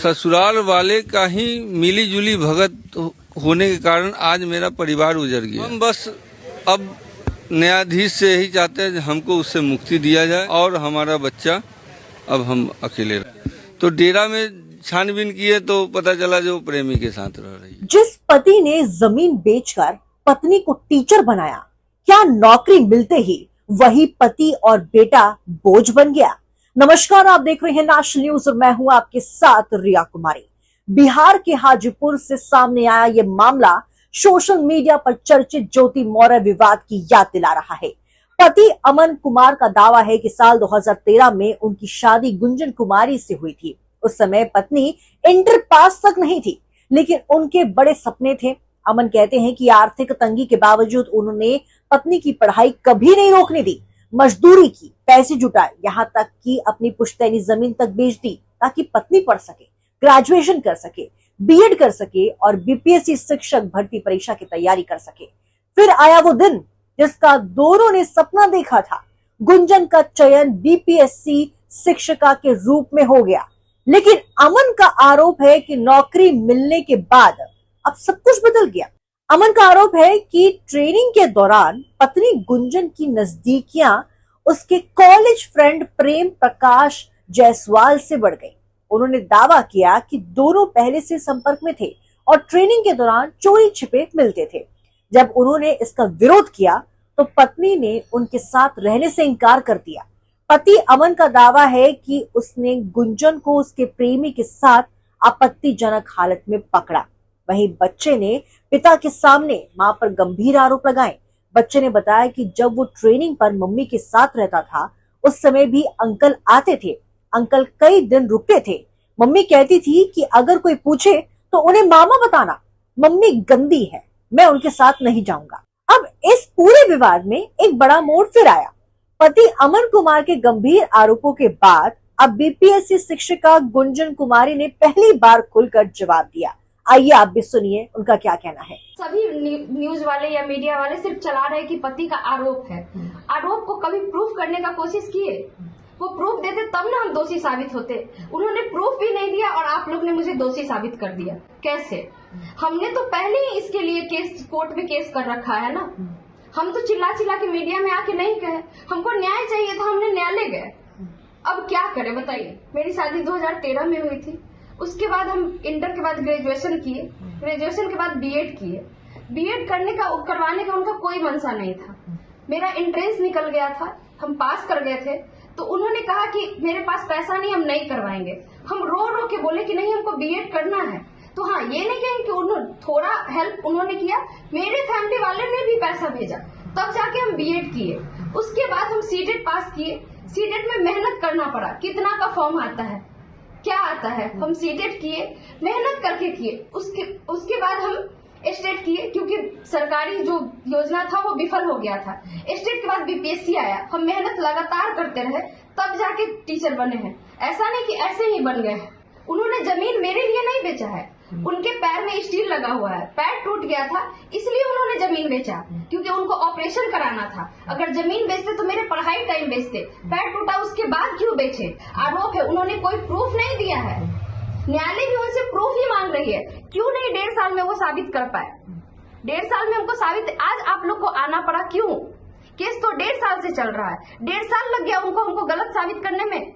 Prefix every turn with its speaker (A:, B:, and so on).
A: ससुराल वाले का ही मिली जुली भगत होने के कारण आज मेरा परिवार उजड़ गया। हम बस अब न्यायाधीश से यही चाहते हैं हमको उससे मुक्ति दिया जाए और हमारा बच्चा अब हम अकेले रहे। तो डेरा में छानबीन किए तो पता चला जो प्रेमी के साथ रह रही है।
B: जिस पति ने जमीन बेचकर पत्नी को टीचर बनाया, क्या नौकरी मिलते ही वही पति और बेटा बोझ बन गया? नमस्कार, आप देख रहे हैं नेशनल न्यूज और मैं हूं आपके साथ रिया कुमारी। बिहार के हाजीपुर से सामने आया ये मामला सोशल मीडिया पर चर्चित ज्योति मौर्य विवाद की याद दिला रहा है। पति अमन कुमार का दावा है कि साल 2013 में उनकी शादी गुंजन कुमारी से हुई थी। उस समय पत्नी इंटर पास तक नहीं थी, लेकिन उनके बड़े सपने थे। अमन कहते हैं कि आर्थिक तंगी के बावजूद उन्होंने पत्नी की पढ़ाई कभी नहीं रोकने दी, मजदूरी की, पैसे जुटाए, यहाँ तक कि अपनी पुश्तैनी जमीन तक बेच दी ताकि पत्नी पढ़ सके, ग्रेजुएशन कर सके, बीएड कर सके और बीपीएससी शिक्षक भर्ती परीक्षा की तैयारी कर सके। फिर आया वो दिन जिसका दोनों ने सपना देखा था। गुंजन का चयन बीपीएससी शिक्षिका के रूप में हो गया, लेकिन अमन का आरोप है कि नौकरी मिलने के बाद अब सब कुछ बदल गया। अमन का आरोप है कि ट्रेनिंग के दौरान पत्नी गुंजन की नजदीकियां उसके कॉलेज फ्रेंड प्रेम प्रकाश जायसवाल से बढ़ गई। उन्होंने दावा किया कि दोनों पहले से संपर्क में थे और ट्रेनिंग के दौरान चोरी छिपे मिलते थे। जब उन्होंने इसका विरोध किया तो पत्नी ने उनके साथ रहने से इनकार कर दिया। पति अमन का दावा है कि उसने गुंजन को उसके प्रेमी के साथ आपत्तिजनक हालत में पकड़ा। वहीं बच्चे ने पिता के सामने मां पर गंभीर आरोप लगाए। बच्चे ने बताया कि जब वो ट्रेनिंग पर मम्मी के साथ रहता था, उस समय भी अंकल आते थे। अंकल कई दिन रुकते थे। मम्मी कहती थी कि अगर कोई पूछे तो उन्हें मामा बताना, मम्मी गंदी है, मैं उनके साथ नहीं जाऊंगा। अब इस पूरे विवाद में एक बड़ा मोड़ फिर आया। पति अमन कुमार के गंभीर आरोपों के बाद अब बीपीएससी शिक्षिका गुंजन कुमारी ने पहली बार खुलकर जवाब दिया। आइए आप भी सुनिए उनका क्या कहना है।
C: सभी न्यूज वाले या मीडिया वाले सिर्फ चला रहे कि पति का आरोप है। आरोप को कभी प्रूफ करने का कोशिश किए? वो प्रूफ देते तब ना हम दोषी साबित होते। उन्होंने प्रूफ भी नहीं दिया और आप लोग ने मुझे दोषी साबित कर दिया। कैसे? हमने तो पहले ही इसके लिए केस कोर्ट में केस कर रखा है ना। हम तो चिल्ला चिल्ला के मीडिया में आके नहीं कहे, हमको न्याय चाहिए था, हमने न्यायालय गए। अब क्या करें बताइए। मेरी शादी 2013 में हुई थी। उसके बाद हम इंटर के बाद ग्रेजुएशन किए, ग्रेजुएशन के बाद बीएड किए। बीएड करवाने का उनका कोई मंशा नहीं था। मेरा एंट्रेंस निकल गया था, हम पास कर गए थे। तो उन्होंने कहा कि मेरे पास पैसा नहीं, हम नहीं करवाएंगे। हम रो रो के बोले कि नहीं, हमको बीएड करना है। तो हाँ, ये नहीं कहेंगे कि उन्होंने थोड़ा हेल्प उन्होंने किया, मेरे फैमिली वाले ने भी पैसा भेजा, तब जाके हम बीएड किए। उसके बाद हम सीटेट पास किए। सीटेट में मेहनत करना पड़ा। कितना का फॉर्म आता है, क्या आता है, हम सीटेट किए, मेहनत करके किए। उसके बाद हम स्टेट किए, क्योंकि सरकारी जो योजना था वो विफल हो गया था। स्टेट के बाद बीपीएससी आया, हम मेहनत लगातार करते रहे, तब जाके टीचर बने हैं। ऐसा नहीं कि ऐसे ही बन गए हैं। उन्होंने जमीन मेरे लिए नहीं बेचा है, उनके पैर में स्टील लगा हुआ है, पैर टूट गया था, इसलिए उन्होंने जमीन बेचा, क्योंकि उनको ऑपरेशन कराना था। अगर जमीन बेचते तो मेरे पढ़ाई टाइम बेचते। पैर टूटा उसके बाद क्यों बेचे? आरोप है, उन्होंने कोई प्रूफ नहीं दिया है। न्यायालय भी उनसे प्रूफ ही मांग रही है। क्यों नहीं 1.5 साल में वो साबित कर पाए? 1.5 साल में हमको साबित, आज आप लोग को आना पड़ा क्यों? केस तो 1.5 साल से चल रहा है। 1.5 साल लग गया उनको हमको गलत साबित करने में।